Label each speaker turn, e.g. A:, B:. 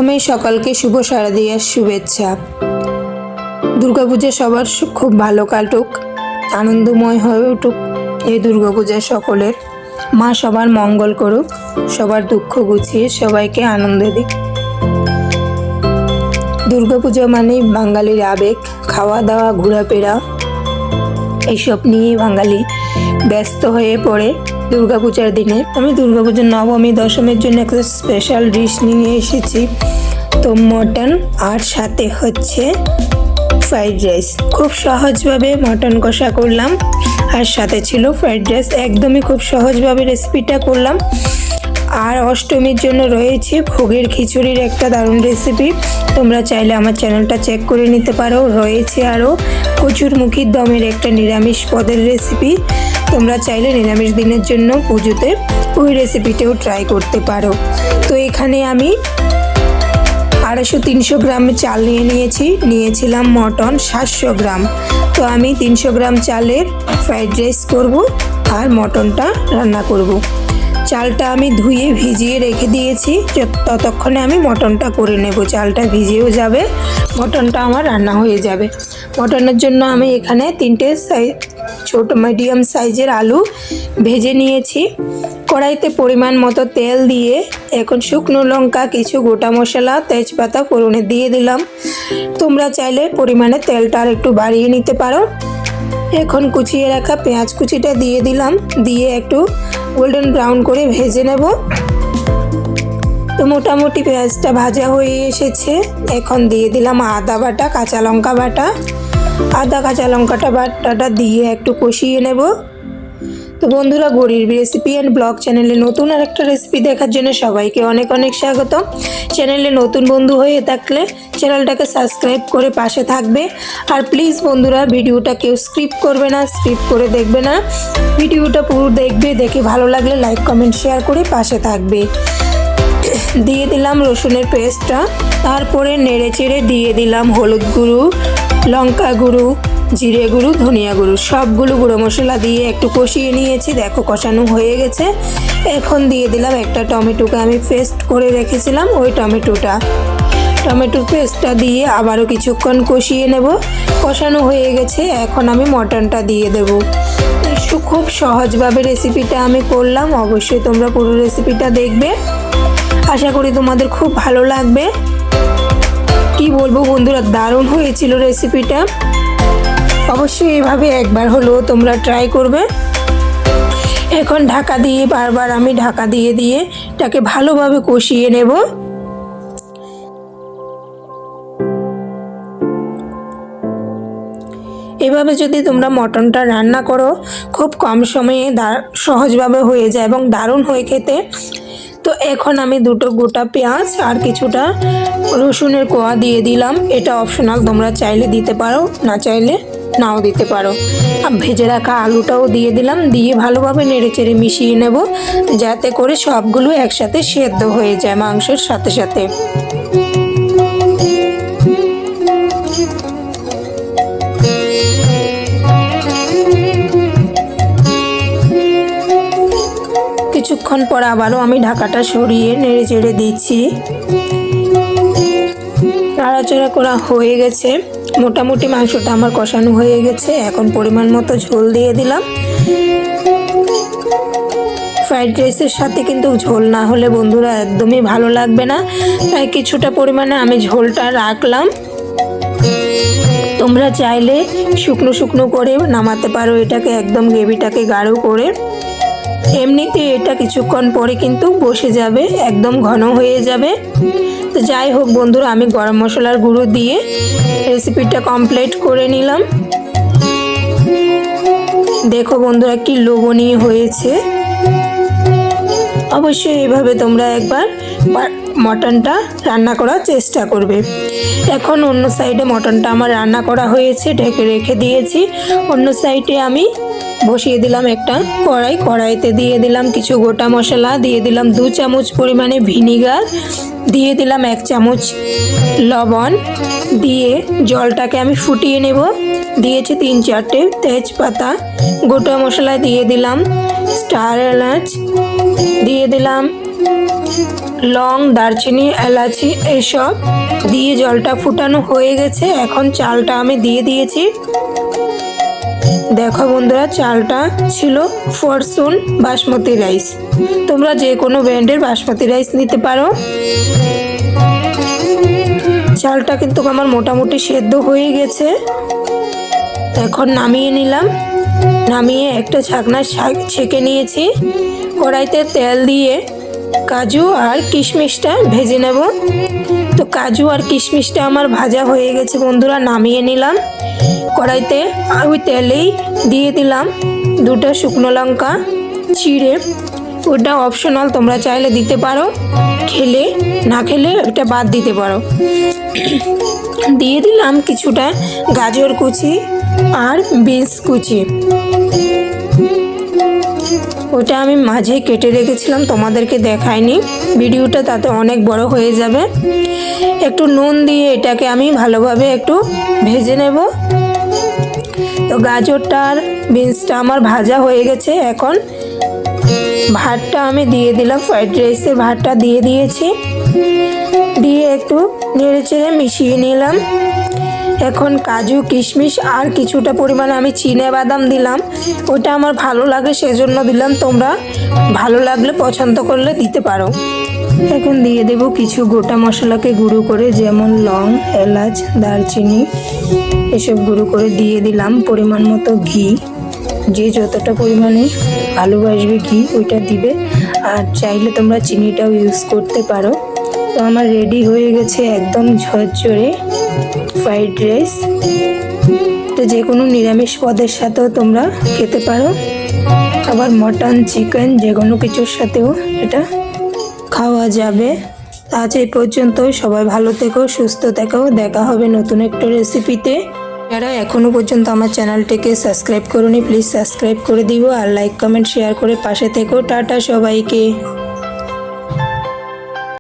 A: প্রথমেই সকালকে শুভ শারদীয়ার শুভেচ্ছা। দুর্গাপূজা সবার খুব ভালো কাটুক, আনন্দময় হয়ে উঠুক এই দুর্গাপূজা সকলের। মা সবার মঙ্গল করুক, সবার দুঃখ গুছিয়ে সবাইকে আনন্দ দিক। দুর্গাপূজা মানেই বাঙালির আবেগ, খাওয়া দাওয়া, ঘোরাফেরা এইসব নিয়ে বাঙালি ব্যস্ত হয়ে পড়ে দুর্গাপূজার দিনে। আমি দুর্গাপূজার নবমী দশমীর জন্য একটা স্পেশাল ডিশ নিয়ে এসেছি, তো মটন আর সাথে হচ্ছে ফ্রাইড রাইস। খুব সহজভাবে মটন কষা করলাম আর সাথে ছিল ফ্রাইড রাইস। একদমই খুব সহজভাবে রেসিপিটা করলাম। আর অষ্টমীর জন্য রয়েছে ভোগের খিচুড়ির একটা দারুণ রেসিপি, তোমরা চাইলে আমার চ্যানেলটা চেক করে নিতে পারো। রয়েছে আরও কচুরমুখির দমের একটা নিরামিষ পদের রেসিপি, তোমরা চাইলে নিরামিষ দিনের জন্য পুজোতে ওই রেসিপিটাও ট্রাই করতে পারো। তো এখানে আমি 250-300 গ্রাম চাল নিয়েছিলাম মটন 700 গ্রাম। তো আমি 300 গ্রাম চালের ফ্রাইড রাইস করব আর মটনটা রান্না করব। চালটা আমি ধুয়ে ভিজিয়ে রেখে দিয়েছি, ততক্ষণে আমি মটনটা করে নেব। চালটা ভিজেও যাবে, মটনটা আমার রান্না হয়ে যাবে। মটনের জন্য আমি এখানে 3টে ছোট মিডিয়াম সাইজের আলু ভেজে নিয়েছি। কড়াইতে পরিমাণ মতো তেল দিয়ে এখন শুকনো লঙ্কা, কিছু গোটা মশলা, তেজপাতা ফোড়নে দিয়ে দিলাম। তোমরা চাইলে পরিমাণে তেলটা আর একটু বাড়িয়ে নিতে পারো। এখন কুচিয়ে রাখা পেঁয়াজ কুচিটা দিয়ে দিলাম, দিয়ে একটু গোল্ডেন ব্রাউন করে ভেজে নেব। তো মোটামুটি পেঁয়াজটা ভাজা হয়ে এসেছে। এখন দিয়ে দিলাম আদা বাটা, কাঁচা লঙ্কা বাটা। আদা কাঁচা লঙ্কাটা বাটাটা দিয়ে একটু কষিয়ে নেব। তো বন্ধুরা, গরির রেসিপি অ্যান্ড ব্লগ চ্যানেলে নতুন আর একটা রেসিপি দেখার জন্য সবাইকে অনেক অনেক স্বাগত। চ্যানেলে নতুন বন্ধু হয়ে থাকলে চ্যানেলটাকে সাবস্ক্রাইব করে পাশে থাকবে। আর প্লিজ বন্ধুরা, ভিডিওটা কেউ স্কিপ করবে না, স্কিপ করে দেখবে না, ভিডিওটা পুরো দেখবে। দেখে ভালো লাগলে লাইক কমেন্ট শেয়ার করে পাশে থাকবে। দিয়ে দিলাম রসুনের পেস্টটা, তারপরে নেড়ে চেড়ে দিয়ে দিলাম হলুদ গুঁড়ো, লঙ্কা গুঁড়ো, জিরে গুঁড়ো, ধনিয়া গুঁড়ো, সবগুলো গুঁড়ো মশলা দিয়ে একটু কষিয়ে নিয়েছি। দেখো কষানো হয়ে গেছে। এখন দিয়ে দিলাম একটা টমেটোকে আমি পেস্ট করে রেখেছিলাম, ওই টমেটোর পেস্টটা দিয়ে আবারও কিছুক্ষণ কষিয়ে নেব। কষানো হয়ে গেছে, এখন আমি মটনটা দিয়ে দেব। খুব সহজভাবে রেসিপিটা আমি করলাম, অবশ্যই তোমরা পুরো রেসিপিটা দেখবে, আশা করি তোমাদের খুব ভালো লাগবে। কি বলবো বন্ধুরা, দারুণ হয়েছিল রেসিপিটা। অবশ্যই এভাবে একবার হলেও তোমরা ট্রাই করবে। এখন ঢাকা দিয়ে বারবার আমি ঢাকা দিয়ে এটাকে ভালোভাবে কষিয়ে নেব। এভাবে যদি তোমরা মটনটা রান্না করো, খুব কম সময়ে সহজভাবে হয়ে যায় এবং দারুণ হয়ে খেতে। তো এখন আমি 2টো গোটা পেঁয়াজ আর কিছুটা রসুনের কোয়া দিয়ে দিলাম। এটা অপশনাল, তোমরা চাইলে দিতে পারো, না চাইলে নাও দিতে পারো। আর ভেজে রাখা আলুটাও দিয়ে দিলাম, দিয়ে ভালোভাবে নেড়েচেড়ে মিশিয়ে নেব, যাতে করে সবগুলো একসাথে সেদ্ধ হয়ে যায় মাংসের সাথে সাথে। কিছুক্ষণ পর আবারও আমি ঢাকাটা সরিয়ে নেড়ে চেড়ে দিচ্ছি। নাড়াচাড়া করা হয়ে গেছে, মোটামুটি মাংসটা আমার কষানো হয়ে গেছে। এখন পরিমাণ মতো ঝোল দিয়ে দিলাম। ফ্রাইড রাইসের সাথে কিন্তু ঝোল না হলে বন্ধুরা একদমই ভালো লাগবে না, তাই কিছুটা পরিমাণে আমি ঝোলটা রাখলাম। তোমরা চাইলে শুকনো শুকনো করে নামাতে পারো এটাকে, একদম গ্রেভিটাকে গাঢ় করে। এমনিতে এটা কিছুক্ষণ পরে কিন্তু বসে যাবে, একদম ঘন হয়ে যাবে। তো যাই হোক বন্ধুরা, আমি গরম মশলার গুঁড়ো দিয়ে রেসিপিটা কমপ্লিট করে নিলাম। দেখো বন্ধুরা কি লোভনীয় হয়েছে। অবশ্যই এইভাবে তোমরা একবার মটনটা রান্না করার চেষ্টা করবে। এখন অন্য সাইডে মটনটা আমার রান্না করা হয়েছে, ঢেকে রেখে দিয়েছি। অন্য সাইডে আমি বসিয়ে দিলাম একটা কড়াইতে দিয়ে দিলাম কিছু গোটা মশলা, দিয়ে দিলাম 2 চামচ পরিমাণে ভিনিগার, দিয়ে দিলাম 1 চামচ লবণ, দিয়ে জলটাকে আমি ফুটিয়ে নেব। দিয়েছি 3-4টে তেজপাতা, গোটা মশলা দিয়ে দিলাম স্টার এলাচ, দিয়ে দিলাম লং, দারচিনি, এলাচি এসব দিয়ে জলটা ফুটানো হয়ে গেছে। এখন চালটা আমি দিয়ে দিয়েছি। দেখো বন্ধুরা, চালটা ছিল ফরচুন বাসমতি রাইস। তোমরা যে কোনো ব্র্যান্ডের বাসমতি রাইস নিতে পারো। চালটা কিন্তু আমার মোটামুটি সেদ্ধ হয়ে গেছে। এখন নামিয়ে নিলাম। নামিয়ে একটা ছাকনা ছেঁকে নিয়েছি। কড়াইতে তেল দিয়ে কাজু আর কিশমিশটা ভেজে নেব। তো কাজু আর কিশমিশটা আমার ভাজা হয়ে গেছে বন্ধুরা, নামিয়ে নিলাম। কড়াইতে ওই তেলেই দিয়ে দিলাম 2টা শুকনো লঙ্কা চিড়ে। ওটা অপশনাল, তোমরা চাইলে দিতে পারো, খেলে না খেলে এটা বাদ দিতে পারো। দিয়ে দিলাম কিছুটা গাজর কুচি আর বিনস কুচি। ওটা আমি মাঝে কেটে রেখেছিলাম, তোমাদেরকে দেখাইনি, ভিডিওটা তাতে অনেক বড় হয়ে যাবে। একটু নুন দিয়ে এটাকে আমি ভালোভাবে একটু ভেজে নেব। তো গাজরটা আর বিনসটা আমার ভাজা হয়ে গেছে। এখন ভাতটা আমি দিয়ে দিলাম, ফ্রাইড রাইসের ভাতটা দিয়ে দিয়েছি। দিয়ে একটু নেড়েচেড়ে মিশিয়ে নিলাম। এখন কাজু কিশমিশ আর কিছুটা পরিমাণে আমি চিনে বাদাম দিলাম। ওটা আমার ভালো লাগে সেজন্য দিলাম, তোমরা ভালো লাগলে পছন্দ করলে দিতে পারো। এখন দিয়ে দেব কিছু গোটা মশলাকে গুঁড়ো করে, যেমন লং, এলাচ, দারচিনি এসব গুঁড়ো করে দিয়ে দিলাম। পরিমাণ মতো ঘি, যে যতটা পরিমাণে ভালোবাসবে ঘি ওইটা দিবে, আর চাইলে তোমরা চিনিটাও ইউজ করতে পারো। তো আমার রেডি হয়ে গেছে একদম ঝরঝরে ফ্রাইড রাইস। তো যে কোনো নিরামিষ পদের সাথেও তোমরা খেতে পারো, আবার মটন, চিকেন যে কোনো কিছুর সাথেও এটা খাওয়া যাবে। আজ এই পর্যন্তই। সবাই ভালো থেকো, সুস্থ থেকো। দেখা হবে নতুন একটা রেসিপিতে। যারা এখনও পর্যন্ত আমার চ্যানেলটিকে সাবস্ক্রাইব করোনি, প্লিজ সাবস্ক্রাইব করে দিও, আর লাইক কমেন্ট শেয়ার করে পাশে থেকো। টাটা সবাইকে।